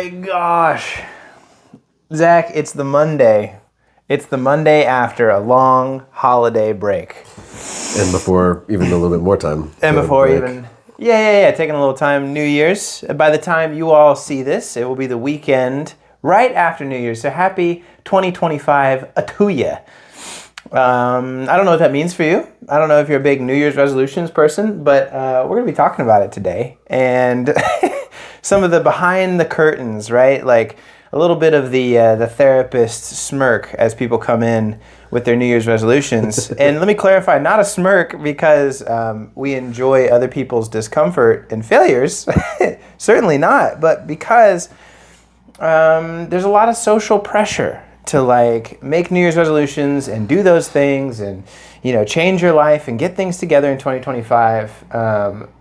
my gosh. Zach, it's the Monday. It's the Monday after a long holiday break. And before even a little bit more time. And before even... Yeah. Taking a little time, New Year's. By the time you all see this, it will be the weekend right after New Year's. So happy 2025 to ya. I don't know what that means for you. I don't know if you're a big New Year's resolutions person, but we're going to be talking about it today. And some of the behind the curtains, right? Like a little bit of the therapist smirk as people come in with their New Year's resolutions. And let me clarify, not a smirk because we enjoy other people's discomfort and failures. Certainly not. But because there's a lot of social pressure to like make New Year's resolutions and do those things and, you know, change your life and get things together in 2025.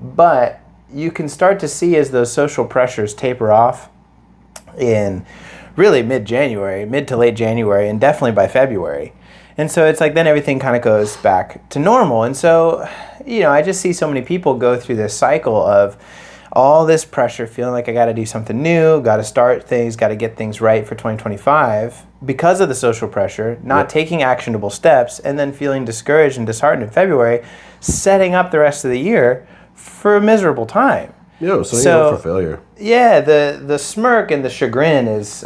But you can start to see as those social pressures taper off in really mid to late January, and definitely by February. And so it's like then everything kind of goes back to normal. And so, you know, I just see so many people go through this cycle of all this pressure, feeling like I got to do something new, got to start things, got to get things right for 2025 because of the social pressure, not taking actionable steps, and then feeling discouraged and disheartened in February, setting up the rest of the year for a miserable time. Yeah, so up for failure. Yeah, the smirk and the chagrin is,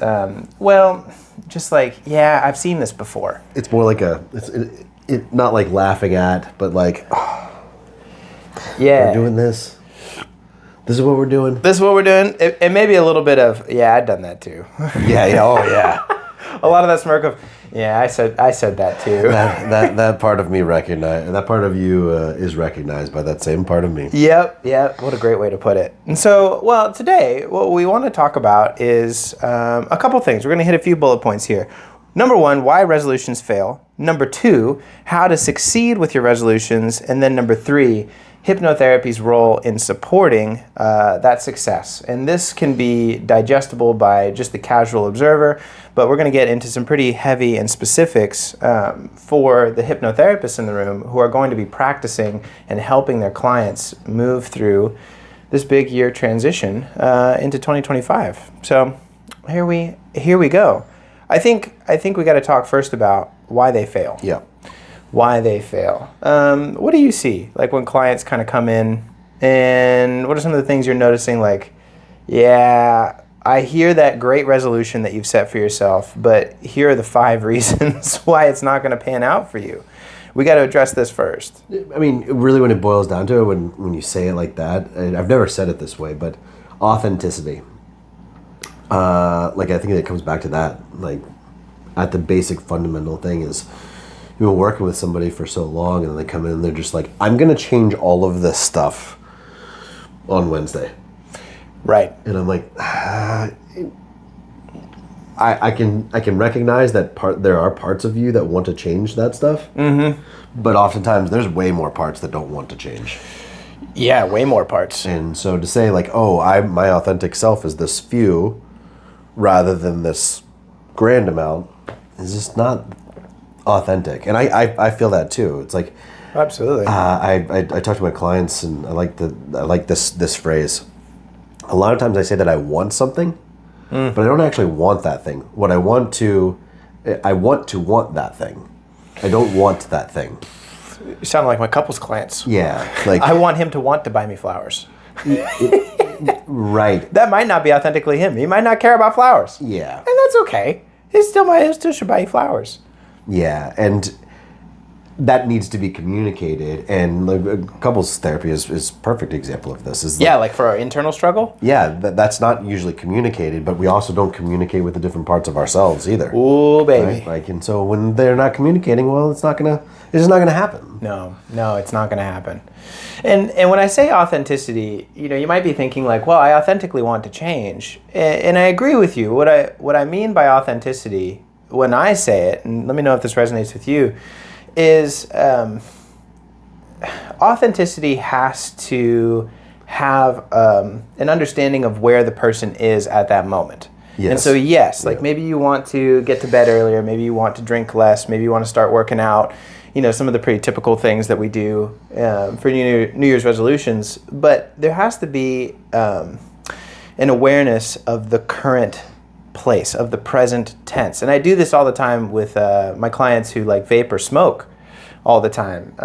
just like, yeah, I've seen this before. It's more like it's not like laughing at, but like, we're doing this. This is what we're doing. This is what we're doing. And maybe a little bit of, yeah, I've done that too. Yeah. A lot of that smirk of, yeah, I said that too. that part of me that part of you is recognized by that same part of me. Yep. What a great way to put it. And so, today, what we want to talk about is a couple things. We're going to hit a few bullet points here. Number 1, why resolutions fail. Number 2, how to succeed with your resolutions. And then number 3, hypnotherapy's role in supporting that success. And this can be digestible by just the casual observer, but we're going to get into some pretty heavy and specifics for the hypnotherapists in the room who are going to be practicing and helping their clients move through this big year transition into 2025. So here we go. I think we got to talk first about why they fail. Yeah. Why they fail. What do you see? Like when clients kind of come in, and what are some of the things you're noticing? Like, yeah, I hear that great resolution that you've set for yourself, but here are the 5 reasons why it's not going to pan out for you. We got to address this first. I mean, really when it boils down to it, when you say it like that, and I've never said it this way, but authenticity. Like I think it comes back to that. Like at the basic fundamental thing is, you've been working with somebody for so long, and then they come in and they're just like, I'm going to change all of this stuff on Wednesday. And I'm like, I can recognize that there are parts of you that want to change that stuff. Mm-hmm. But oftentimes there's way more parts that don't want to change. Yeah, way more parts. And so to say like, my authentic self is this few rather than this grand amount is just not authentic. And I feel that too. It's like, absolutely. I talk to my clients, and I like this phrase. A lot of times I say that I want something, but I don't actually want that thing. What I want to want that thing. I don't want that thing. You sound like my couples clients. Yeah, like I want him to want to buy me flowers. Right. That might not be authentically him. He might not care about flowers. Yeah, and that's okay. He still should buy you flowers. Yeah, and that needs to be communicated, and couples therapy is a perfect example of this. Like for our internal struggle? Yeah, that's not usually communicated, but we also don't communicate with the different parts of ourselves either. Ooh, baby. Right? Like, and so when they're not communicating, well, it's just not gonna happen. No, it's not gonna happen. And when I say authenticity, you might be thinking like, well, I authentically want to change. And I agree with you. What I mean by authenticity, when I say it, and let me know if this resonates with you, is authenticity has to have an understanding of where the person is at that moment. Yes. And so maybe you want to get to bed earlier, maybe you want to drink less, maybe you want to start working out, some of the pretty typical things that we do for New Year's resolutions. But there has to be an awareness of the current place, of the present tense. And I do this all the time with my clients who like vape or smoke all the time.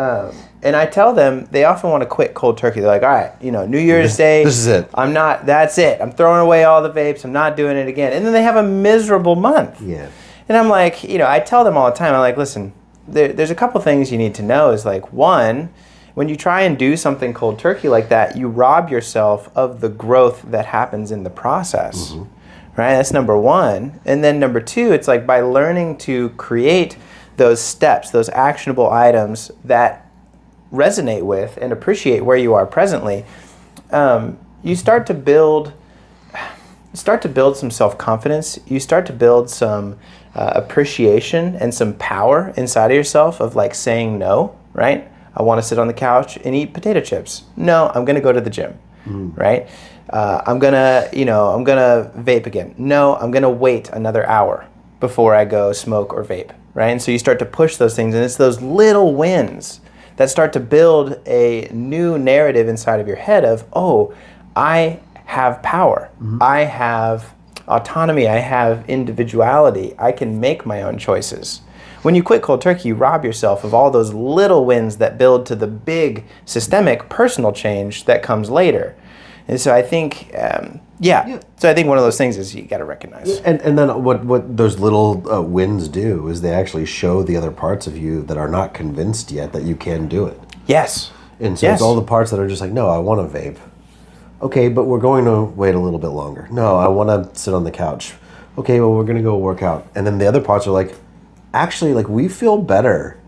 And I tell them they often want to quit cold turkey. They're like, all right, New Year's Day. This is it. That's it. I'm throwing away all the vapes. I'm not doing it again. And then they have a miserable month. Yeah. And I'm like, I tell them all the time, I'm like, listen, there's a couple things you need to know is like, one, when you try and do something cold turkey like that, you rob yourself of the growth that happens in the process, right? That's number one. And then number two, it's like by learning to create those steps, those actionable items that resonate with and appreciate where you are presently, you start to build some self-confidence. You start to build some appreciation and some power inside of yourself of like saying no, right? I want to sit on the couch and eat potato chips. No, I'm going to go to the gym, right? I'm going to vape again. No, I'm going to wait another hour before I go smoke or vape, right? And so you start to push those things, and it's those little wins that start to build a new narrative inside of your head of, oh, I have power. I have autonomy. I have individuality. I can make my own choices. When you quit cold turkey, you rob yourself of all those little wins that build to the big systemic personal change that comes later. And so I think, So I think one of those things is you got to recognize. And then what those little wins do is they actually show the other parts of you that are not convinced yet that you can do it. Yes. And so it's all the parts that are just like, no, I want to vape. Okay, but we're going to wait a little bit longer. No, I want to sit on the couch. Okay, well, we're going to go work out. And then the other parts are like, actually, like, we feel better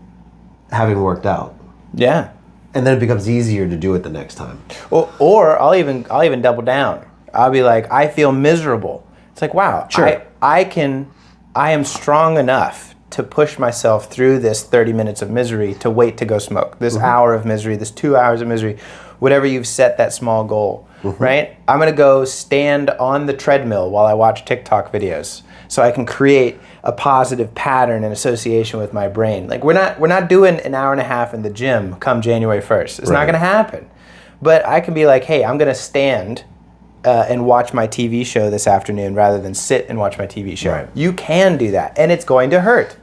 having worked out. Yeah. And then it becomes easier to do it the next time. Or I'll even double down. I'll be like, I feel miserable. It's like, wow, sure. I am strong enough to push myself through this 30 minutes of misery to wait to go smoke, this hour of misery, this 2 hours of misery, whatever you've set that small goal, right? I'm going to go stand on the treadmill while I watch TikTok videos so I can create a positive pattern and association with my brain. Like we're not doing an hour and a half in the gym come January 1st. It's not going to happen. But I can be like, hey, I'm going to stand and watch my TV show this afternoon rather than sit and watch my TV show. Right. You can do that, and it's going to hurt.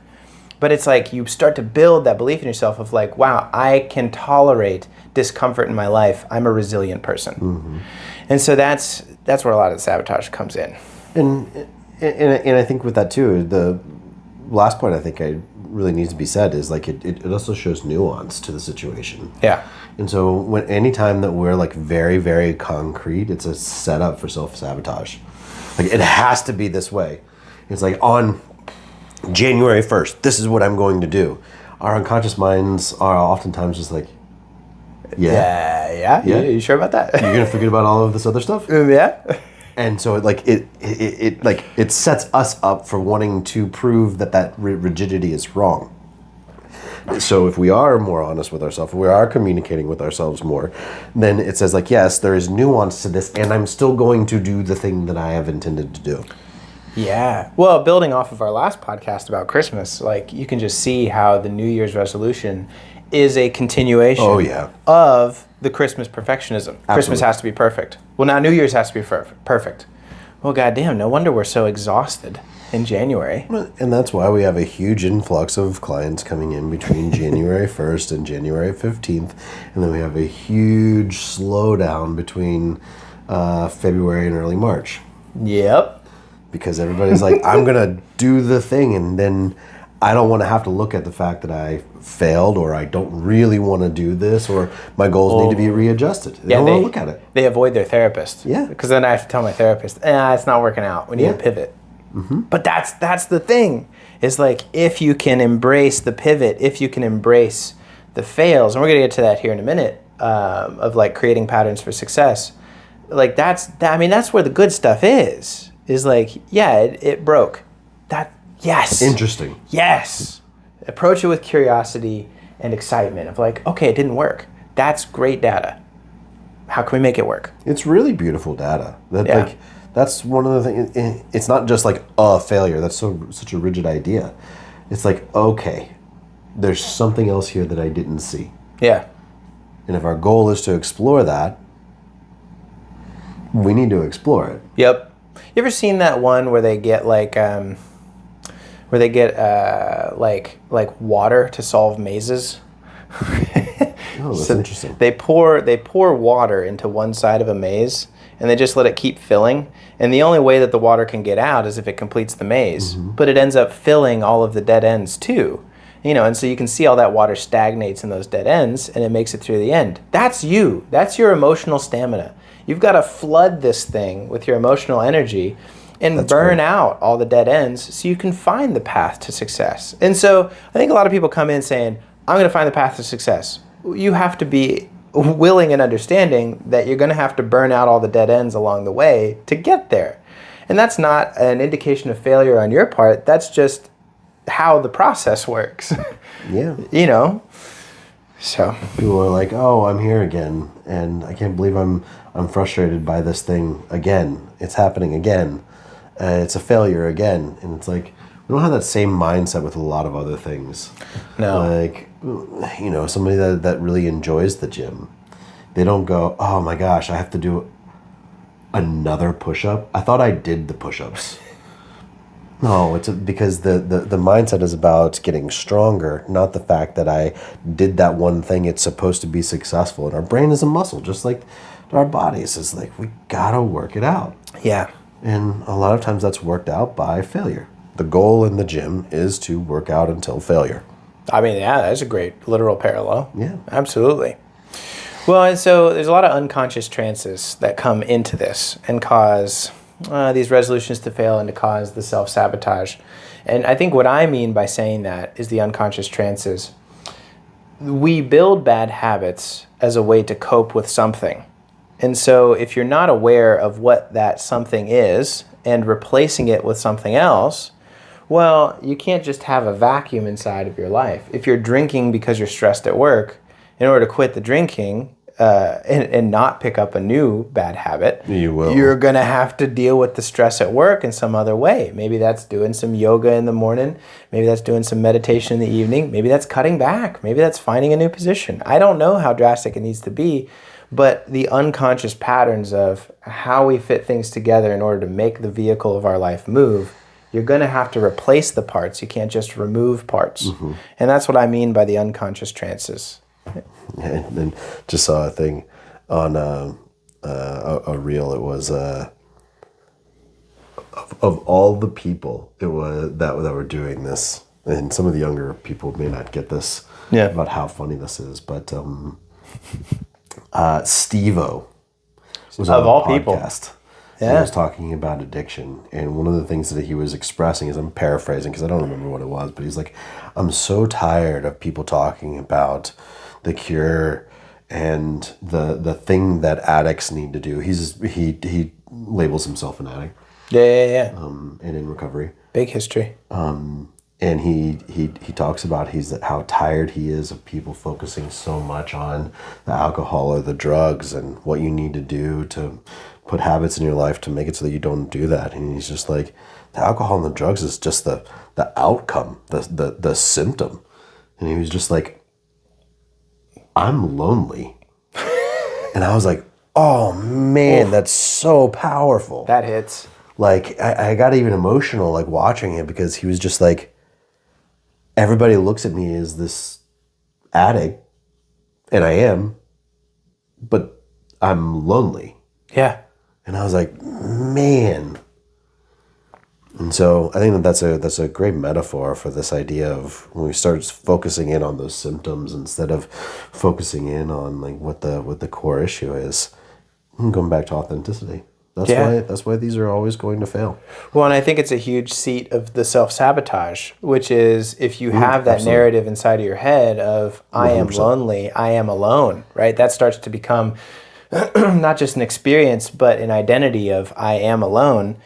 But it's like you start to build that belief in yourself of like, wow, I can tolerate discomfort in my life. I'm a resilient person. And so that's where a lot of the sabotage comes in. And I think with that too, the last point I think really needs to be said is like it also shows nuance to the situation. Yeah. And so anytime that we're like very, very concrete, it's a setup for self-sabotage. Like it has to be this way. It's like on January 1st, this is what I'm going to do. Our unconscious minds are oftentimes just like, Yeah. You sure about that? You're going to forget about all of this other stuff? Yeah. And so it sets us up for wanting to prove that rigidity is wrong. So if we are more honest with ourselves, if we are communicating with ourselves more, then it says like, yes, there is nuance to this, and I'm still going to do the thing that I have intended to do. Yeah. Well, building off of our last podcast about Christmas, like you can just see how the New Year's resolution is a continuation of the Christmas perfectionism. Absolutely. Christmas has to be perfect. Well, now New Year's has to be perfect. Well, goddamn, no wonder we're so exhausted in January. And that's why we have a huge influx of clients coming in between January 1st and January 15th. And then we have a huge slowdown between February and early March. Yep. Because everybody's like, I'm going to do the thing, and then I don't want to have to look at the fact that I failed, or I don't really want to do this, or my goals need to be readjusted. They don't want to look at it. They avoid their therapist. Yeah. Because then I have to tell my therapist, it's not working out. We need to pivot. But that's the thing. Is like if you can embrace the pivot, if you can embrace the fails, and we're going to get to that here in a minute, of like creating patterns for success. Like that's where the good stuff is. Is like, it broke. Yes. Interesting. Yes. Approach it with curiosity and excitement of like, okay, it didn't work. That's great data. How can we make it work? It's really beautiful data. Like, that's one of the things. It's not just like a failure. That's such a rigid idea. It's like, okay, there's something else here that I didn't see. Yeah. And if our goal is to explore that, we need to explore it. Yep. You ever seen that one where they get like water to solve mazes? Oh, that's So interesting. they pour water into one side of a maze, and they just let it keep filling. And the only way that the water can get out is if it completes the maze. But it ends up filling all of the dead ends too. And so you can see all that water stagnates in those dead ends, and it makes it through the end. That's you. That's your emotional stamina. You've got to flood this thing with your emotional energy and burn out all the dead ends so you can find the path to success. And so I think a lot of people come in saying, I'm going to find the path to success. You have to be willing and understanding that you're going to have to burn out all the dead ends along the way to get there. And that's not an indication of failure on your part. That's just how the process works. Yeah. So People are like, "Oh, I'm here again, and I can't believe I'm frustrated by this thing again. It's happening again. It's a failure again." And it's like, we don't have that same mindset with a lot of other things. No. Like, somebody that really enjoys the gym, they don't go, "Oh my gosh, I have to do another push-up. I thought I did the push-ups." No, it's because the mindset is about getting stronger, not the fact that I did that one thing. It's supposed to be successful. And our brain is a muscle, just like our bodies. It's like, we gotta work it out. yeah. And a lot of times that's worked out by failure. The goal in the gym is to work out until failure. I mean, yeah, that's a great literal parallel. Yeah. Absolutely. Well, and so there's a lot of unconscious trances that come into this and cause these resolutions to fail and to cause the self-sabotage. And I think what I mean by saying that is the unconscious trances. We build bad habits as a way to cope with something. And so if you're not aware of what that something is and replacing it with something else, well, you can't just have a vacuum inside of your life. If you're drinking because you're stressed at work, in order to quit the drinking and not pick up a new bad habit, you're going to have to deal with the stress at work in some other way. Maybe that's doing some yoga in the morning. Maybe that's doing some meditation in the evening. Maybe that's cutting back. Maybe that's finding a new position. I don't know how drastic it needs to be, but the unconscious patterns of how we fit things together in order to make the vehicle of our life move, you're going to have to replace the parts. You can't just remove parts. Mm-hmm. And that's what I mean by the unconscious trances. And then just saw a thing on a reel. It was of all the people it was that were doing this, and some of the younger people may not get this about how funny this is, but Steve-O was on of all a people. podcast. He was talking about addiction, and one of the things that he was expressing is, I'm paraphrasing because I don't remember what it was, but he's like, I'm so tired of people talking about the cure and the thing that addicts need to do. He labels himself an addict. Yeah. And in recovery. Big history. And he talks about how tired he is of people focusing so much on the alcohol or the drugs and what you need to do to put habits in your life to make it so that you don't do that. And he's just like, the alcohol and the drugs is just the outcome, the symptom. And he was just like, I'm lonely. And I was like, oh man, that's so powerful. That hits. Like, I got even emotional, like, watching it, because he was just like, everybody looks at me as this addict, and I am, but I'm lonely. Yeah. And I was like, man. And so I think that's a great metaphor for this idea of when we start focusing in on those symptoms instead of focusing in on like what the core issue is. Going back to authenticity. That's why these are always going to fail. Well, and I think it's a huge seat of the self-sabotage, which is if you have that narrative inside of your head of, I 100%. Am lonely, I am alone, right? That starts to become not just an experience, but an identity of, I am alone.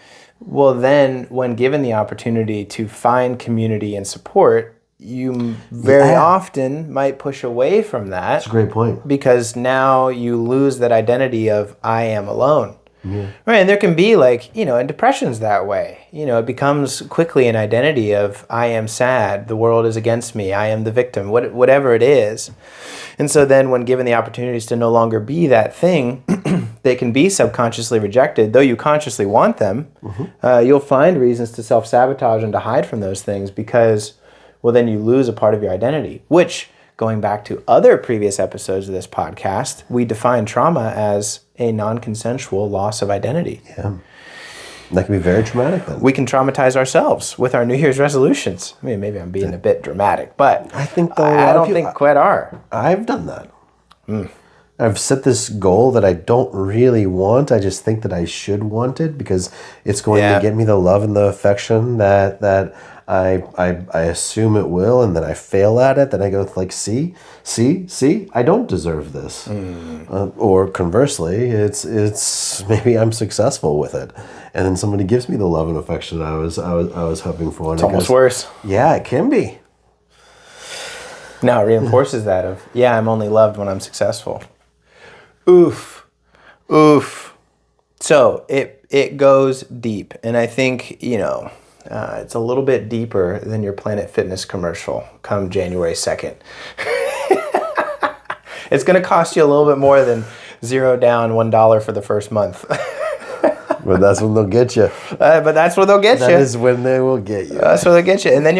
Well, then when given the opportunity to find community and support, you very often might push away from that. That's a great point. Because now you lose that identity of, I am alone. Yeah. Right, and there can be and depression's that way. It becomes quickly an identity of, I am sad, the world is against me, I am the victim, whatever it is. And so then when given the opportunities to no longer be that thing, they can be subconsciously rejected, though you consciously want them. You'll find reasons to self-sabotage and to hide from those things because, well, then you lose a part of your identity, which, going back to other previous episodes of this podcast, we define trauma as a non-consensual loss of identity. Yeah. That can be very traumatic then. We can traumatize ourselves with our New Year's resolutions. I mean, maybe I'm being a bit dramatic, but I think I don't think quite are. I've done that. I've set this goal that I don't really want. I just think that I should want it because it's going to get me the love and the affection that I assume it will, and then I fail at it. Then I go like, see, I don't deserve this. Or conversely, it's maybe I'm successful with it, and then somebody gives me the love and affection I was hoping for. It's almost worse. Yeah, it can be. Now it reinforces that of, I'm only loved when I'm successful. Oof. So it goes deep, and I think, it's a little bit deeper than your Planet Fitness commercial come January 2nd. It's going to cost you a little bit more than $0 down, $1 for the first month. But that's when they'll get you. But that's where they'll get you. That is when they will get you. That's where they'll get you. And then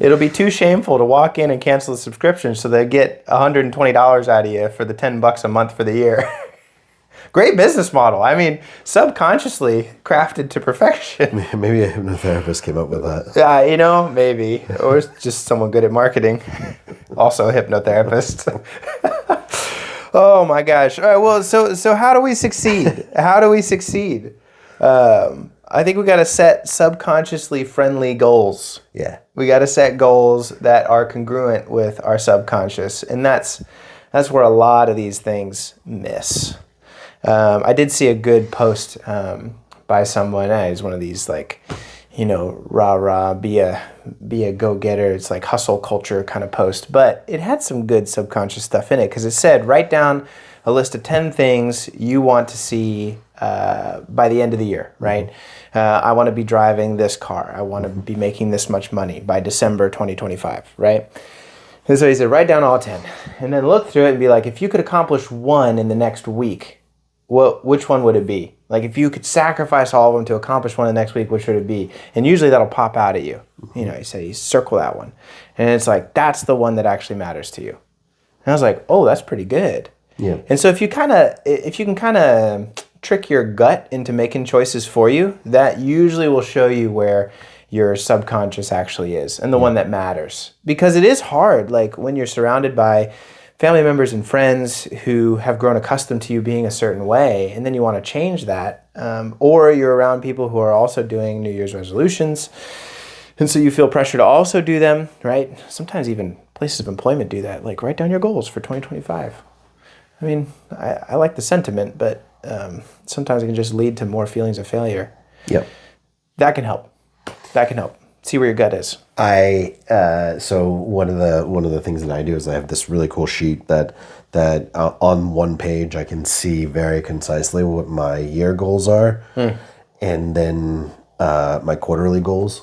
it'll be too shameful to walk in and cancel the subscription, so they get $120 out of you for the $10 a month for the year. Great business model. I mean, subconsciously crafted to perfection. Maybe a hypnotherapist came up with that. Yeah, maybe. Or it's just someone good at marketing. Also a hypnotherapist. Oh my gosh. All right, well, so how do we succeed? I think we got to set subconsciously friendly goals. Yeah. We got to set goals that are congruent with our subconscious. And that's where a lot of these things miss. I did see a good post by someone. He's one of these rah, be a go-getter. It's like hustle culture kind of post. But it had some good subconscious stuff in it because it said, write down a list of 10 things you want to see by the end of the year, right? I want to be driving this car. I want to be making this much money by December 2025, right? And so he said, write down all 10 and then look through it and be like, if you could accomplish one in the next week, which one would it be? Like if you could sacrifice all of them to accomplish one in the next week, which would it be? And usually that'll pop out at you. You say, you circle that one. And it's like, that's the one that actually matters to you. And I was like, oh, that's pretty good. Yeah. And so if you can kind of trick your gut into making choices for you, that usually will show you where your subconscious actually is and the one that matters. Because it is hard, like when you're surrounded by family members and friends who have grown accustomed to you being a certain way, and then you want to change that, or you're around people who are also doing New Year's resolutions, and so you feel pressure to also do them, right? Sometimes even places of employment do that, like write down your goals for 2025. I mean, I like the sentiment, but sometimes it can just lead to more feelings of failure. Yep. That can help. See where your gut is. So one of the things that I do is I have this really cool sheet that on one page I can see very concisely what my year goals are, and then my quarterly goals.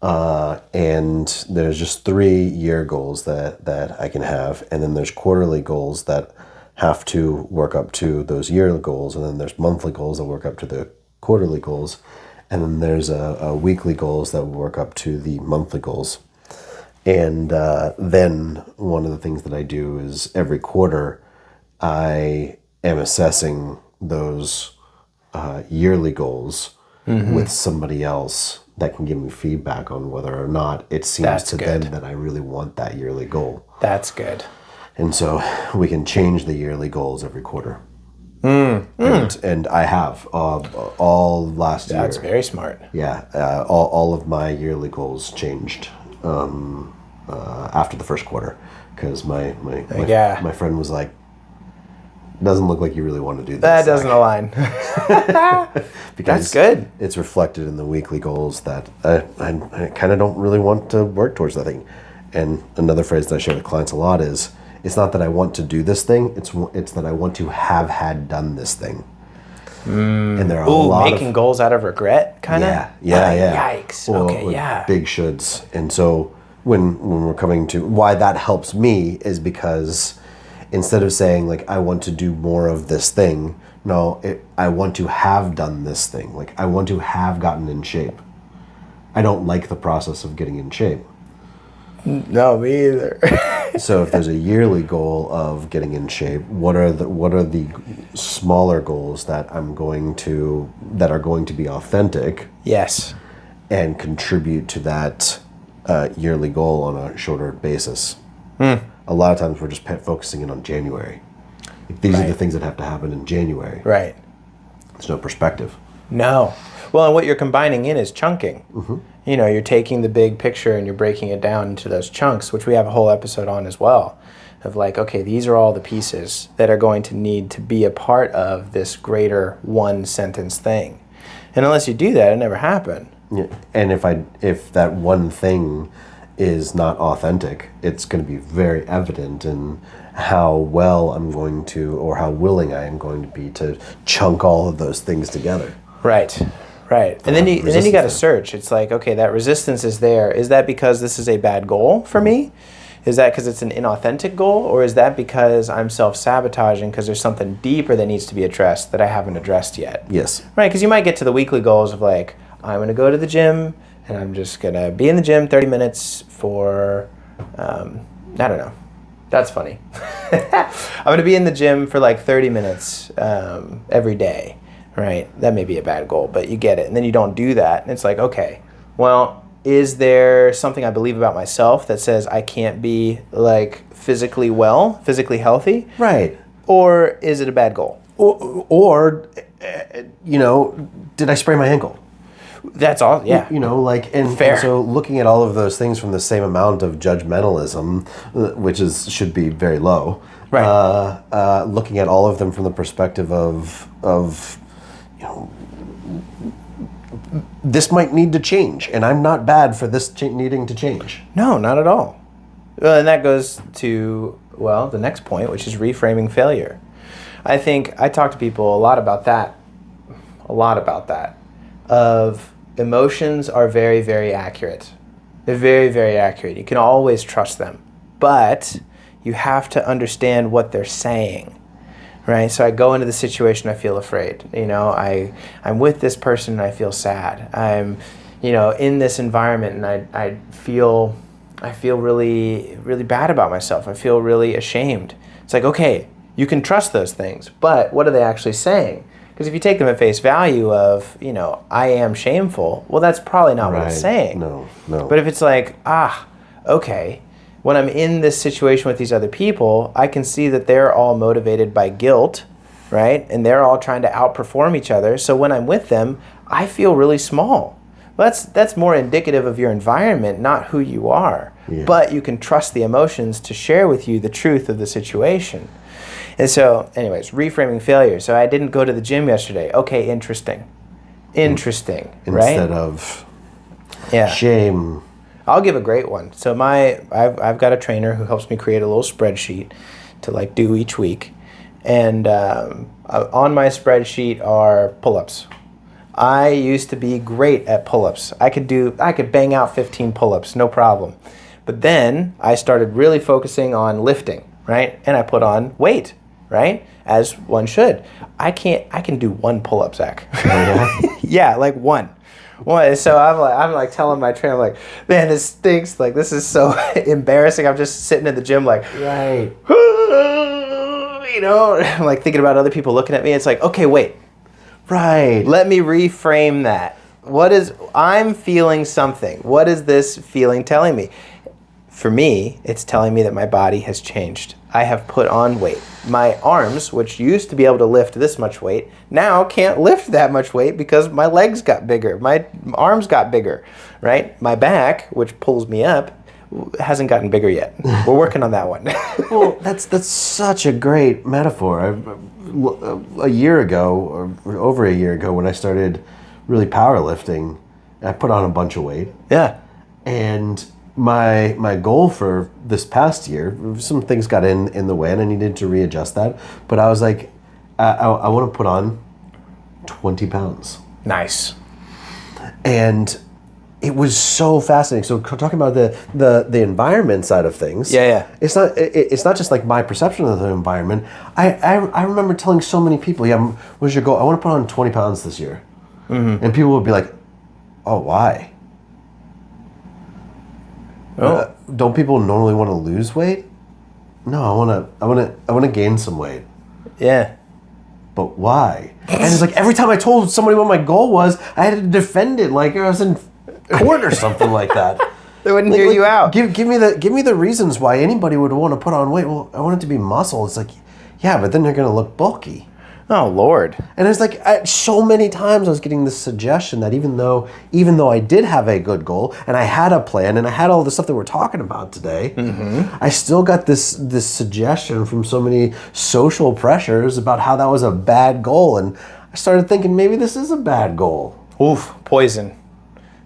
And there's just 3 year goals that I can have, and then there's quarterly goals that have to work up to those yearly goals, and then there's monthly goals that work up to the quarterly goals. And then there's a weekly goals that work up to the monthly goals. And then one of the things that I do is every quarter I am assessing those yearly goals with somebody else that can give me feedback on whether or not it seems them that I really want that yearly goal. That's good. And so we can change the yearly goals every quarter. And I have all last year. That's very smart. Yeah, all of my yearly goals changed after the first quarter because my friend was like, "Doesn't look like you really want to do this." That doesn't align. Because that's good. It's reflected in the weekly goals that I kind of don't really want to work towards that thing. And another phrase that I share with clients a lot is, it's not that I want to do this thing, it's that I want to have had done this thing. And there are a lot making goals out of regret, kind of? Yeah. Yikes. Okay, big shoulds. And so when we're coming to why that helps me is because instead of saying like, I want to do more of this thing, no, I want to have done this thing. Like, I want to have gotten in shape. I don't like the process of getting in shape. No, me either. So if there's a yearly goal of getting in shape, what are the smaller goals that are going to be authentic? Yes. And contribute to that yearly goal on a shorter basis. A lot of times we're just focusing in on January. Like, these are the things that have to happen in January. Right. There's no perspective. No. Well, and what you're combining in is chunking. Mm-hmm. You know, you're taking the big picture and you're breaking it down into those chunks, which we have a whole episode on as well. Of like, okay, these are all the pieces that are going to need to be a part of this greater one sentence thing. And unless you do that, it never happened. Yeah. And if that one thing is not authentic, it's going to be very evident in how well I'm going to, or how willing I am going to be to chunk all of those things together. Right. And then you got to search. It's like, okay, that resistance is there. Is that because this is a bad goal for me? Is that because it's an inauthentic goal? Or is that because I'm self-sabotaging because there's something deeper that needs to be addressed that I haven't addressed yet? Yes. Right, because you might get to the weekly goals of like, I'm going to go to the gym and I'm just going to be in the gym 30 minutes for, I don't know. That's funny. I'm going to be in the gym for like 30 minutes every day. Right, that may be a bad goal, but you get it. And then you don't do that. And it's like, okay, well, is there something I believe about myself that says I can't be like physically healthy? Right. Or is it a bad goal? Or you know, did I sprain my ankle? That's all, yeah. You know, like, and so looking at all of those things from the same amount of judgmentalism, which should be very low. Right. Looking at all of them from the perspective of you know, this might need to change, and I'm not bad for this needing to change. No, not at all. Well, and that goes to, well, the next point, which is reframing failure. I think I talk to people a lot about that. Of emotions are very, very accurate. They're very, very accurate. You can always trust them, but you have to understand what they're saying. Right, so I go into the situation, I feel afraid. You know, I'm with this person and I feel sad. I'm, you know, in this environment and I feel really, really bad about myself. I feel really ashamed. It's like, okay, you can trust those things, but what are they actually saying? Because if you take them at face value of, you know, I am shameful, well, that's probably not what it's saying. No. But if it's like, okay, when I'm in this situation with these other people, I can see that they're all motivated by guilt, right? And they're all trying to outperform each other. So when I'm with them, I feel really small. Well, that's more indicative of your environment, not who you are. Yeah. But you can trust the emotions to share with you the truth of the situation. And so, anyways, reframing failure. So I didn't go to the gym yesterday. Okay, interesting, right? Instead of shame. I'll give a great one. So I've got a trainer who helps me create a little spreadsheet to like do each week. And on my spreadsheet are pull-ups. I used to be great at pull-ups. I could bang out 15 pull-ups, no problem. But then I started really focusing on lifting, right? And I put on weight, right? As one should. I can do one pull-up, Zach. Oh, yeah? Yeah, like one. So I'm like telling my trainer, I'm like, man, this stinks. Like, this is so embarrassing. I'm just sitting in the gym like, right. You know, I'm like thinking about other people looking at me. It's like, okay, wait. Right. Let me reframe that. I'm feeling something. What is this feeling telling me? For me, it's telling me that my body has changed. I have put on weight. My arms, which used to be able to lift this much weight, now can't lift that much weight because my legs got bigger. My arms got bigger, right? My back, which pulls me up, hasn't gotten bigger yet. We're working on that one. Well, that's such a great metaphor. A year ago, or over a year ago, when I started really powerlifting, I put on a bunch of weight. Yeah. And my goal for this past year, some things got in the way and I needed to readjust that. But I was like, I want to put on 20 pounds. Nice. And it was so fascinating. So talking about the environment side of things. Yeah. It's not just like my perception of the environment. I remember telling so many people, what's your goal? I want to put on 20 pounds this year. Mm-hmm. And people would be like, oh, why? Oh. Don't people normally want to lose weight? No, I want to gain some weight. Yeah. But why? And it's like every time I told somebody what my goal was, I had to defend it like I was in court or something like that. They wouldn't hear you out. Give me the reasons why anybody would want to put on weight. Well, I want it to be muscle. It's like, yeah, but then you're going to look bulky. Oh, Lord. And it's like so many times I was getting this suggestion that even though I did have a good goal and I had a plan and I had all the stuff that we're talking about today, I still got this suggestion from so many social pressures about how that was a bad goal. And I started thinking maybe this is a bad goal. Oof, poison.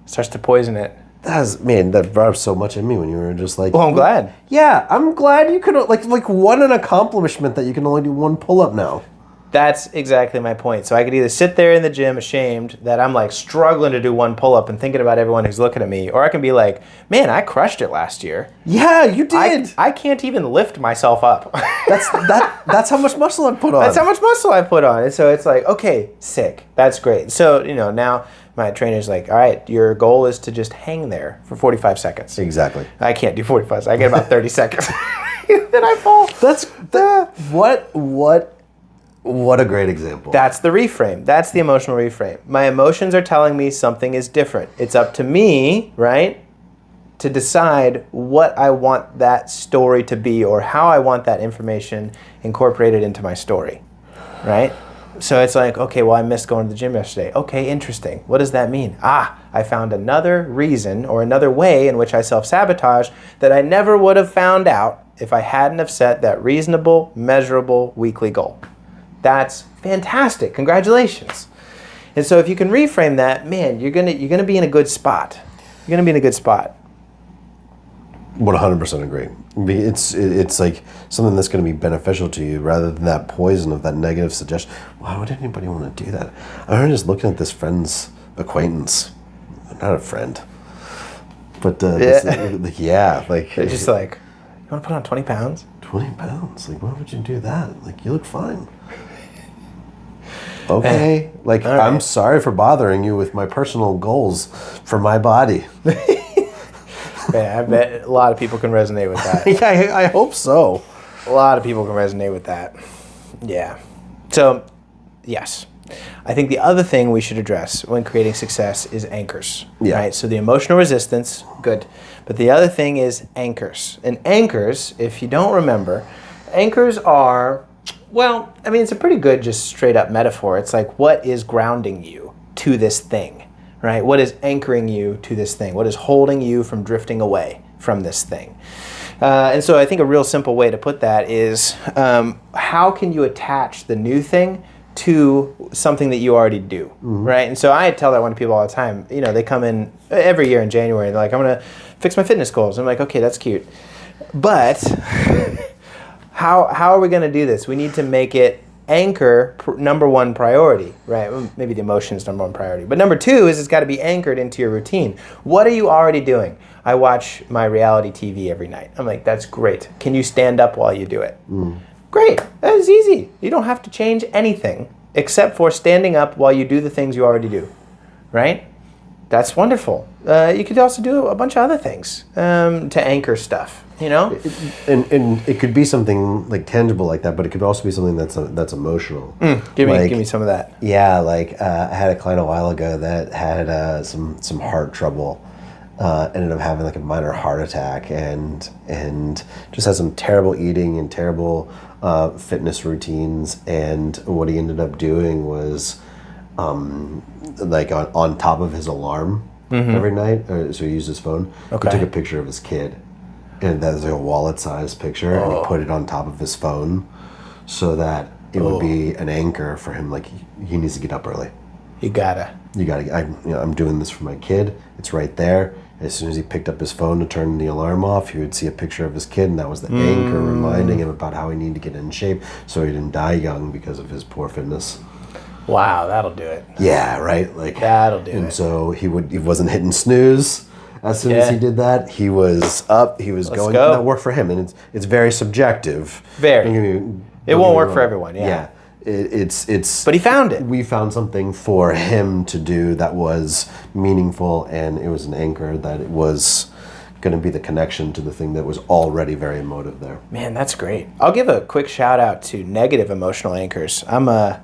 Starts to poison it. That brought up so much in me when you were just like... Well, I'm glad. Yeah, I'm glad you could... Like what an accomplishment that you can only do one pull-up now. That's exactly my point. So I could either sit there in the gym ashamed that I'm like struggling to do one pull-up and thinking about everyone who's looking at me, or I can be like, man, I crushed it last year. Yeah, you did. I can't even lift myself up. That's how much muscle I put on. That's how much muscle I put on. And so it's like, okay, sick. That's great. So, now my trainer's like, all right, your goal is to just hang there for 45 seconds. Exactly. I can't do 45 seconds. I get about 30 seconds. Then I fall. What a great example. That's the reframe. That's the emotional reframe. My emotions are telling me something is different. It's up to me, right, to decide what I want that story to be or how I want that information incorporated into my story, right? So it's like, okay, well, I missed going to the gym yesterday. Okay, interesting. What does that mean? I found another reason or another way in which I self-sabotage that I never would have found out if I hadn't have set that reasonable, measurable weekly goal. That's fantastic. Congratulations. And so if you can reframe that, man, you're gonna be in a good spot. You're gonna be in a good spot. 100% agree. It's like something that's going to be beneficial to you rather than that poison of that negative suggestion. Why would anybody want to do that? I'm just looking at this friend's acquaintance. Not a friend. But they're just like, you want to put on 20 pounds? 20 pounds? Like, why would you do that? Like, you look fine. Okay. Like, right. I'm sorry for bothering you with my personal goals for my body. Yeah, I bet a lot of people can resonate with that. Yeah, I hope so. A lot of people can resonate with that. Yeah. So, yes. I think the other thing we should address when creating success is anchors. Yeah. Right? So the emotional resistance, good. But the other thing is anchors. And anchors, if you don't remember, anchors are, well, I mean, it's a pretty good just straight up metaphor. It's like, what is grounding you to this thing? Right? What is anchoring you to this thing? What is holding you from drifting away from this thing? And so I think a real simple way to put that is how can you attach the new thing to something that you already do, right? And so I tell that one to people all the time. They come in every year in January and they're like, I'm going to fix my fitness goals. I'm like, okay, that's cute. But how are we going to do this? We need to make it anchor number one priority, right? Maybe the emotion is number one priority. But number two is it's got to be anchored into your routine. What are you already doing? I watch my reality TV every night. I'm like, that's great. Can you stand up while you do it? Great. That is easy. You don't have to change anything except for standing up while you do the things you already do, right? That's wonderful. You could also do a bunch of other things to anchor stuff. And it could be something like tangible like that, but it could also be something that's emotional. Give me some of that. Yeah, like I had a client a while ago that had some heart trouble. Ended up having like a minor heart attack and just had some terrible eating and terrible fitness routines. And what he ended up doing was like on top of his alarm every night. So he used his phone. Okay. He took a picture of his kid. And that was like a wallet-sized picture, and he put it on top of his phone so that it would be an anchor for him. Like he needs to get up early. You gotta. I'm doing this for my kid. It's right there. As soon as he picked up his phone to turn the alarm off, he would see a picture of his kid, and that was the anchor reminding him about how he needed to get in shape so he didn't die young because of his poor fitness. Wow, that'll do it. Yeah, right? Like That'll do and it. so he wasn't hitting snooze as soon as he did that. He was up, he was going. go. That worked for him, and it's very subjective. Very. It won't work for everyone, Yeah. It's But he found it. We found something for him to do that was meaningful, and it was an anchor that it was going to be the connection to the thing that was already very emotive there. Man, that's great. I'll give a quick shout out to negative emotional anchors. I'm a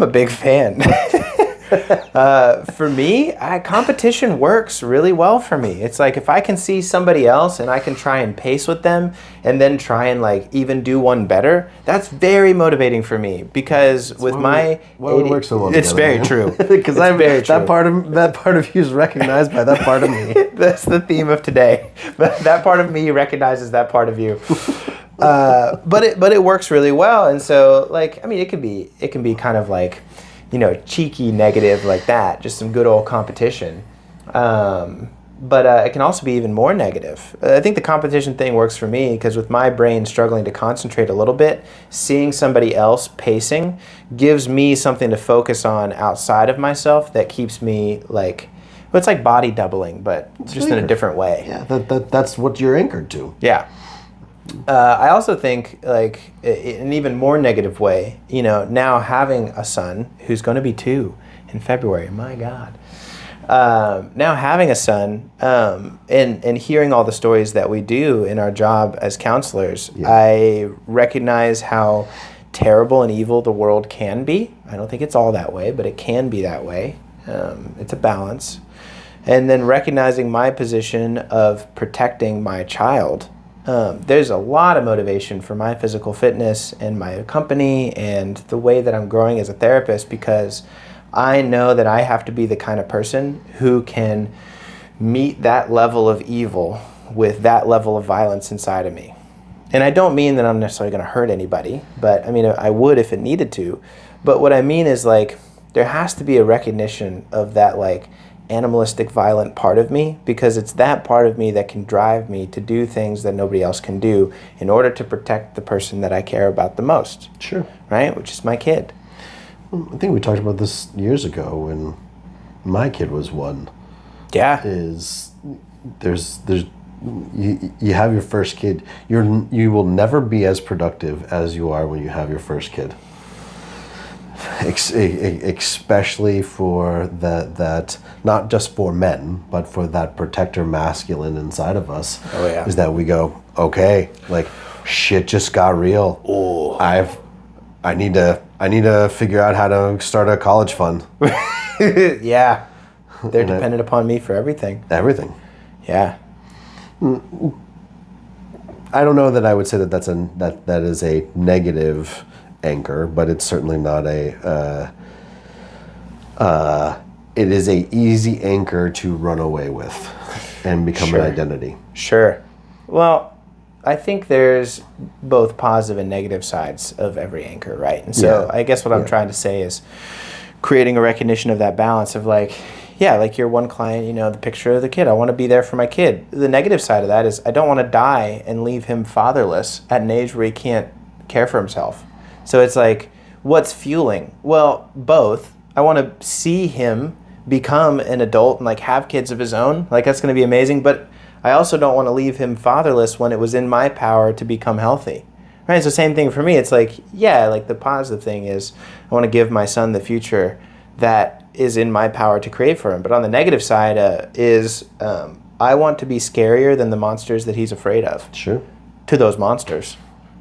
big fan. For me, competition works really well for me. It's like if I can see somebody else and I can try and pace with them and then try and like even do one better, that's very motivating for me because with my why we work so well it's together, very man. true. Because I'm very true. that part of you is recognized by that part of me. That's the theme of today. That part of me recognizes that part of you. But it works really well, and so like I mean it can be kind of like, you know, cheeky negative like that, just some good old competition. But it can also be even more negative. I think the competition thing works for me because with my brain struggling to concentrate a little bit, seeing somebody else pacing gives me something to focus on outside of myself that keeps me like, well, it's like body doubling, but just in a different way. Yeah, that's what you're anchored to. Yeah. I also think, like, in an even more negative way, you know, now having a son who's going to be 2 in February, my God. Now having a son and hearing all the stories that we do in our job as counselors, I recognize how terrible and evil the world can be. I don't think it's all that way, but it can be that way. It's a balance. And then recognizing my position of protecting my child. There's a lot of motivation for my physical fitness and my company and the way that I'm growing as a therapist because I know that I have to be the kind of person who can meet that level of evil with that level of violence inside of me. And I don't mean that I'm necessarily going to hurt anybody, but I mean, I would if it needed to. But what I mean is like, there has to be a recognition of that like animalistic violent part of me because it's that part of me that can drive me to do things that nobody else can do in order to protect the person that I care about the most. Sure. Right? Which is my kid. I think we talked about this years ago when my kid was 1. Yeah. There's you have your first kid. You will never be as productive as you are when you have your first kid. Especially for that not just for men, but for that protector masculine inside of us. Oh yeah. Is that we go, okay, like shit just got real. Oh. I need to figure out how to start a college fund. Yeah. They're dependent upon me for everything. Everything. Yeah. I don't know that I would say that is a negative anchor, but it's certainly not it is a easy anchor to run away with and become an identity. Sure. Well, I think there's both positive and negative sides of every anchor, right? And so I guess what I'm trying to say is creating a recognition of that balance of like, yeah, like your one client, you know, the picture of the kid. I want to be there for my kid. The negative side of that is I don't want to die and leave him fatherless at an age where he can't care for himself. So it's like, what's fueling? Well, both. I want to see him become an adult and like have kids of his own. Like that's going to be amazing. But I also don't want to leave him fatherless when it was in my power to become healthy. Right? It's the same thing for me. It's like, yeah, like the positive thing is I want to give my son the future that is in my power to create for him. But on the negative side is I want to be scarier than the monsters that he's afraid of. Sure. To those monsters,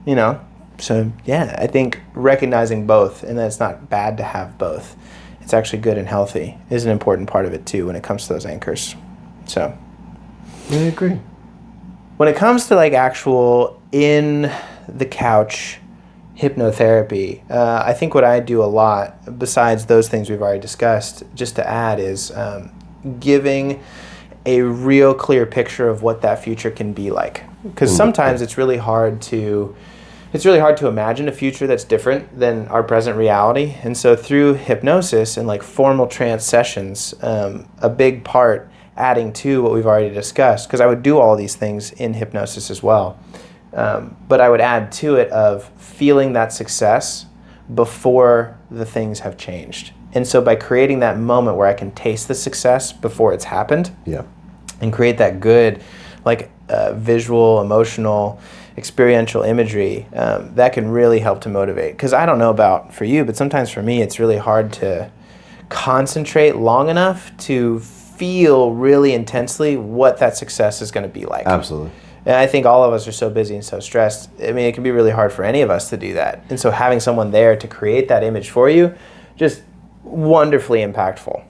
you know? So, yeah, I think recognizing both and that it's not bad to have both. It's actually good and healthy is an important part of it, too, when it comes to those anchors. So, I agree. When it comes to, like, actual in-the-couch hypnotherapy, I think what I do a lot, besides those things we've already discussed, just to add, is giving a real clear picture of what that future can be like. Because sometimes it's really hard to imagine a future that's different than our present reality. And so through hypnosis and like formal trance sessions, a big part adding to what we've already discussed, because I would do all these things in hypnosis as well. But I would add to it of feeling that success before the things have changed. And so by creating that moment where I can taste the success before it's happened, Yeah. and create that good, like visual, emotional, experiential imagery, that can really help to motivate. Because I don't know about for you, but sometimes for me, it's really hard to concentrate long enough to feel really intensely what that success is going to be like. Absolutely. And I think all of us are so busy and so stressed. I mean, it can be really hard for any of us to do that. And so having someone there to create that image for you, just wonderfully impactful.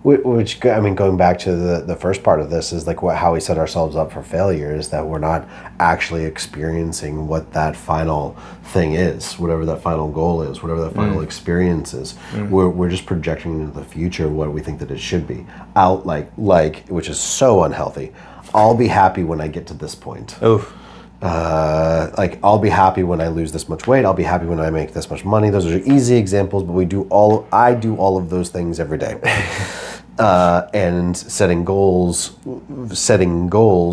Which, I mean, going back to the first part of this is like how we set ourselves up for failure is that we're not actually experiencing what that final thing is, whatever that final goal is, whatever that final experience is. We're just projecting into the future what we think that it should be. Out like which is so unhealthy. I'll be happy when I get to this point. Oof. Like I'll be happy when I lose this much weight. I'll be happy when I make this much money. Those are easy examples, but I do all of those things every day. And setting goals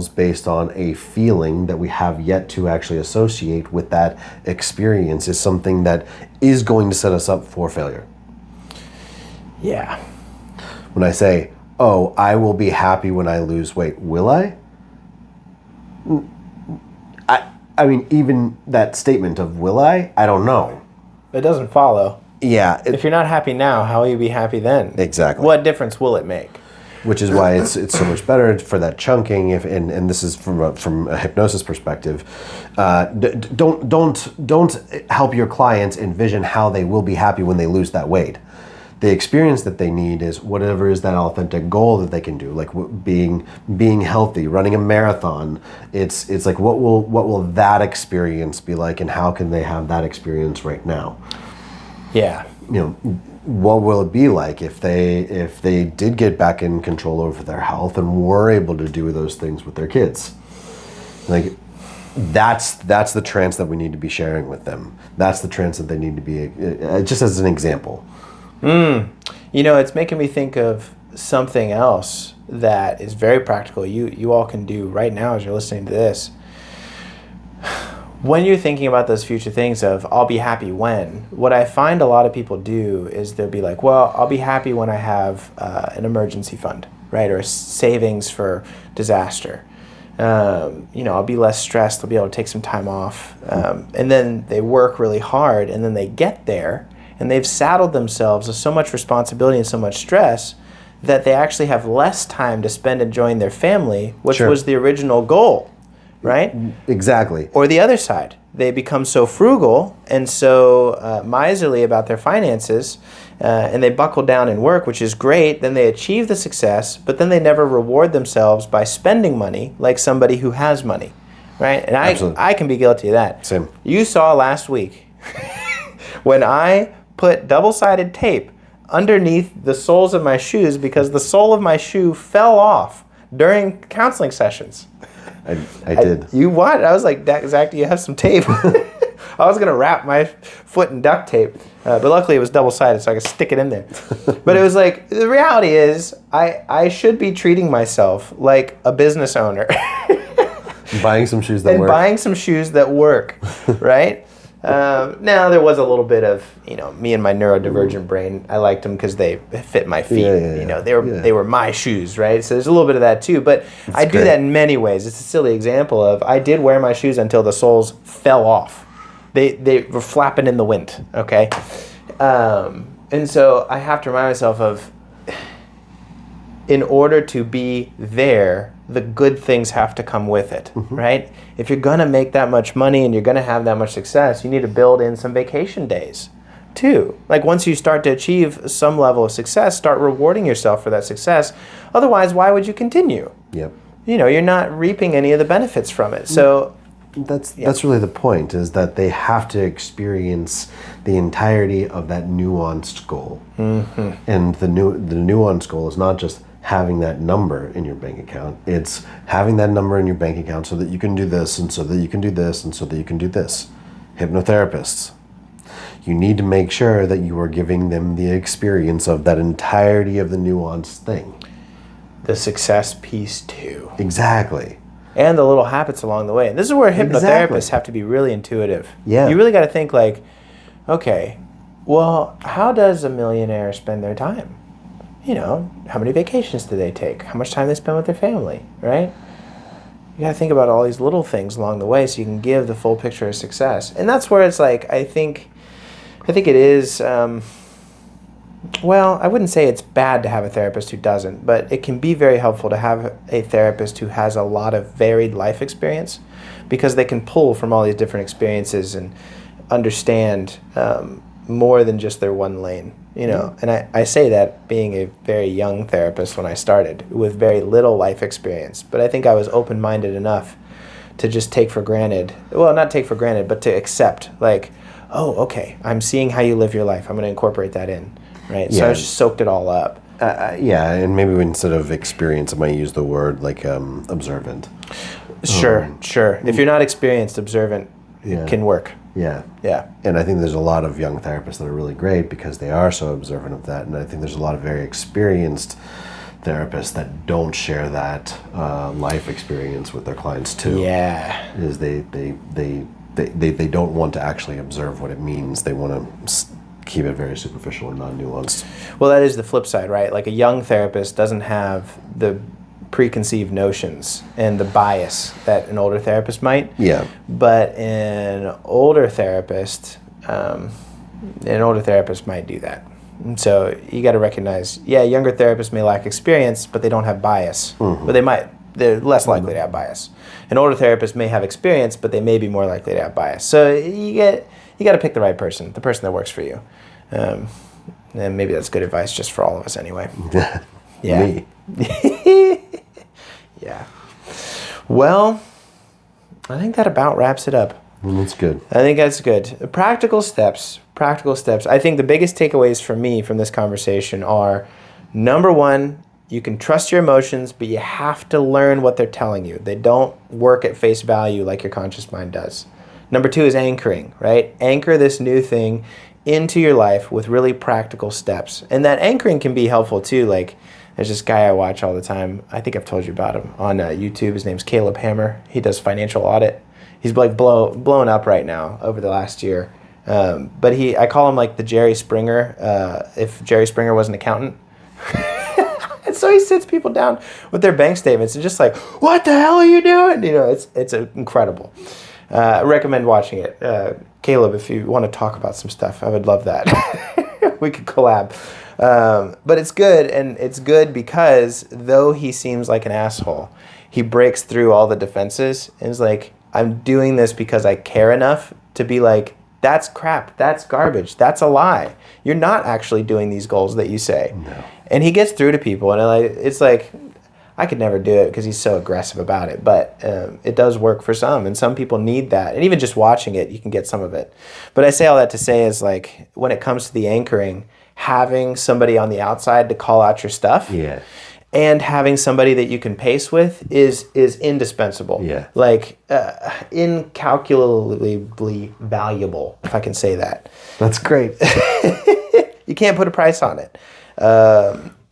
based on a feeling that we have yet to actually associate with that experience is something that is going to set us up for failure. Yeah. When I say, oh, I will be happy when I lose weight, will I? I mean, even that statement of will I don't know. It doesn't follow. Yeah. If you're not happy now, how will you be happy then? Exactly. What difference will it make? Which is why it's so much better for that chunking. And this is from a hypnosis perspective. Don't help your clients envision how they will be happy when they lose that weight. The experience that they need is whatever is that authentic goal that they can do, like being healthy, running a marathon. It's like what will that experience be like, and how can they have that experience right now? Yeah. What will it be like if they did get back in control over their health and were able to do those things with their kids? Like that's the trance that we need to be sharing with them. That's the trance that they need to be, just as an example. It's making me think of something else that is very practical. You all can do right now as you're listening to this. When you're thinking about those future things of I'll be happy when, what I find a lot of people do is they'll be like, well, I'll be happy when I have an emergency fund, right? Or a savings for disaster. I'll be less stressed. I'll be able to take some time off. And then they work really hard, and then they get there and they've saddled themselves with so much responsibility and so much stress that they actually have less time to spend enjoying their family, which was the original goal, right? Exactly. Or the other side. They become so frugal and so miserly about their finances, and they buckle down in work, which is great. Then they achieve the success, but then they never reward themselves by spending money like somebody who has money, right? And I can be guilty of that. Same. You saw last week when I put double-sided tape underneath the soles of my shoes because the sole of my shoe fell off during counseling sessions. I did. You what? I was like, Zach, do you have some tape? I was going to wrap my foot in duct tape, but luckily it was double-sided so I could stick it in there. But it was like, the reality is I should be treating myself like a business owner. Buying some shoes that and work. buying some shoes that work, right? Now there was a little bit of, me and my neurodivergent brain. I liked them because they fit my feet. Yeah. They were my shoes, right? So there's a little bit of that too. But I do that in many ways. It's a silly example of I did wear my shoes until the soles fell off. They were flapping in the wind. Okay, and so I have to remind myself of, in order to be there, the good things have to come with it, right? If you're going to make that much money and you're going to have that much success, you need to build in some vacation days too. Like once you start to achieve some level of success, start rewarding yourself for that success. Otherwise, why would you continue? Yep. You're not reaping any of the benefits from it. So that's really the point, is that they have to experience the entirety of that nuanced goal. And the nuanced goal is not just having that number in your bank account. It's having that number in your bank account so that you can do this, and so that you can do this, and so that you can do this. Hypnotherapists, you need to make sure that you are giving them the experience of that entirety of the nuanced thing. The success piece too. Exactly. And the little habits along the way. And this is where hypnotherapists have to be really intuitive. Yeah. You really got to think like, okay, Well, how does a millionaire spend their time? You know, how many vacations do they take? How much time they spend with their family, right? You got to think about all these little things along the way so you can give the full picture of success. And that's where it's like, I think it is, well, I wouldn't say it's bad to have a therapist who doesn't, but it can be very helpful to have a therapist who has a lot of varied life experience, because they can pull from all these different experiences and understand more than just their one lane, you know. And I say that being a very young therapist when I started with very little life experience, but I think I was open-minded enough to just take for granted, well, not take for granted, but to accept, like, oh, okay, I'm seeing how you live your life, I'm going to incorporate that in, right? So I just soaked it all up. Yeah, and maybe instead of experience, I might use the word like observant. Sure. If you're not experienced, observant can work. Yeah. And I think there's a lot of young therapists that are really great because they are so observant of that. And I think there's a lot of very experienced therapists that don't share that life experience with their clients too. Yeah. Is they don't want to actually observe what it means. They want to keep it very superficial and non-nuanced. Well, that is the flip side, right? Like a young therapist doesn't have the preconceived notions and the bias that an older therapist might. Yeah. But an older therapist might do that. And so you got to recognize, younger therapists may lack experience, but they don't have bias. Mm-hmm. But they're less likely to have bias. An older therapist may have experience, but they may be more likely to have bias. So you got to pick the right person, the person that works for you. And maybe that's good advice just for all of us anyway. Yeah. Me. Yeah. Well, I think that about wraps it up. That's good. I think that's good. Practical steps. I think the biggest takeaways for me from this conversation are, number one, you can trust your emotions, but you have to learn what they're telling you. They don't work at face value like your conscious mind does. Number two is anchoring, right? Anchor this new thing into your life with really practical steps. And that anchoring can be helpful too. Like, there's this guy I watch all the time. I think I've told you about him on YouTube. His name's Caleb Hammer. He does financial audit. He's like blown up right now over the last year. But I call him like the Jerry Springer, if Jerry Springer was an accountant. And so he sits people down with their bank statements and just like, what the hell are you doing? You know, it's incredible. I recommend watching it. Caleb, if you want to talk about some stuff, I would love that. We could collab. But it's good, and it's good because though he seems like an asshole, he breaks through all the defenses and is like, I'm doing this because I care enough to be like, that's crap, that's garbage, that's a lie. You're not actually doing these goals that you say. No. And he gets through to people, and it's like, I could never do it because he's so aggressive about it, but it does work for some, and some people need that. And even just watching it, you can get some of it. But I say all that to say is, like, when it comes to the anchoring, having somebody on the outside to call out your stuff, and having somebody that you can pace with is indispensable. Yeah. Like, incalculably valuable, if I can say that. That's great. You can't put a price on it.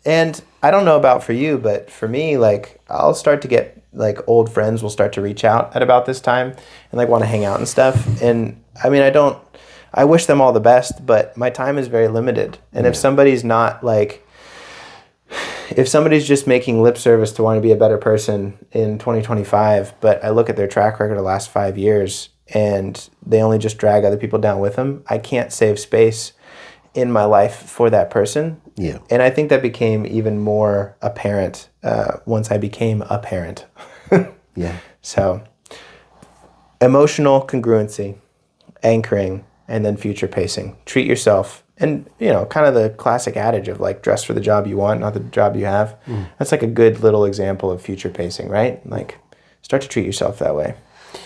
And I don't know about for you, but for me, like, I'll start to get, like, old friends will start to reach out at about this time and, like, want to hang out and stuff. And I mean, I wish them all the best, but my time is very limited. And if somebody's not, like, if somebody's just making lip service to want to be a better person in 2025, but I look at their track record the last 5 years and they only just drag other people down with them, I can't save space in my life for that person. Yeah. And I think that became even more apparent once I became a parent. Yeah. So, emotional congruency, anchoring, and then future pacing. Treat yourself. And, you know, kind of the classic adage of, like, dress for the job you want, not the job you have. That's like a good little example of future pacing, right? Like, start to treat yourself that way.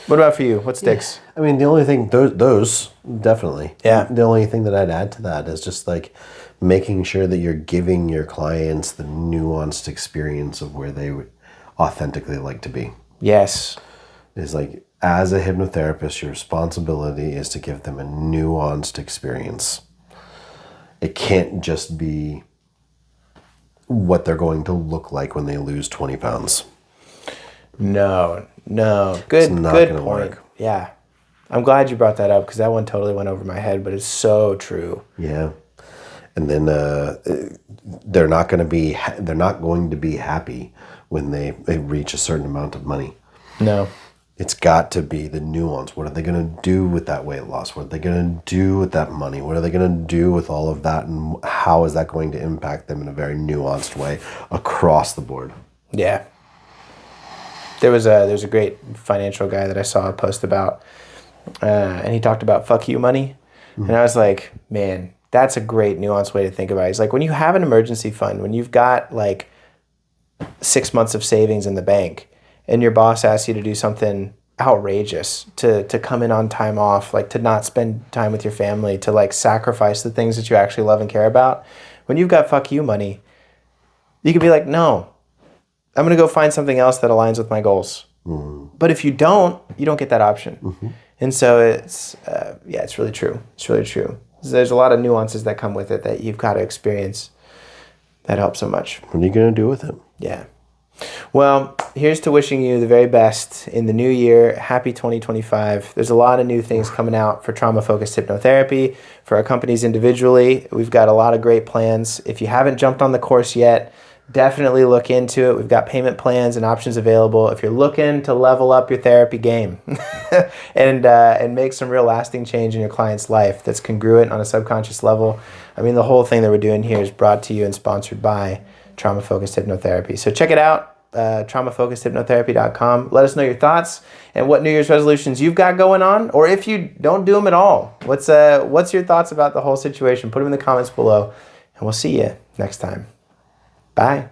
What about for you? What sticks? I mean, the only thing, those definitely. Yeah. The only thing that I'd add to that is just, like, making sure that you're giving your clients the nuanced experience of where they would authentically like to be. Yes. Is like, as a hypnotherapist, your responsibility is to give them a nuanced experience. It can't just be what they're going to look like when they lose 20 pounds. No. Good point. Work. Yeah. I'm glad you brought that up because that one totally went over my head, but it's so true. Yeah. And then they're not going to be happy when they reach a certain amount of money. No. It's got to be the nuance. What are they going to do with that weight loss? What are they going to do with that money? What are they going to do with all of that? And how is that going to impact them in a very nuanced way across the board? Yeah. There's a great financial guy that I saw a post about, and he talked about fuck you money. Mm-hmm. And I was like, man, that's a great nuanced way to think about it. It's like when you have an emergency fund, when you've got like 6 months of savings in the bank, and your boss asks you to do something outrageous, to come in on time off, like to not spend time with your family, to like sacrifice the things that you actually love and care about. When you've got fuck you money, you could be like, no, I'm going to go find something else that aligns with my goals. Mm-hmm. But if you don't get that option. Mm-hmm. And so it's really true. It's really true. There's a lot of nuances that come with it that you've got to experience that help so much. What are you going to do with it? Yeah. Well, here's to wishing you the very best in the new year. Happy 2025. There's a lot of new things coming out for trauma-focused hypnotherapy, for our companies individually. We've got a lot of great plans. If you haven't jumped on the course yet, definitely look into it. We've got payment plans and options available. If you're looking to level up your therapy game and make some real lasting change in your client's life that's congruent on a subconscious level, I mean, the whole thing that we're doing here is brought to you and sponsored by Trauma-Focused Hypnotherapy. So check it out. Traumafocusedhypnotherapy.com. Let us know your thoughts and what New Year's resolutions you've got going on, or if you don't do them at all. What's your thoughts about the whole situation? Put them in the comments below, and we'll see you next time. Bye.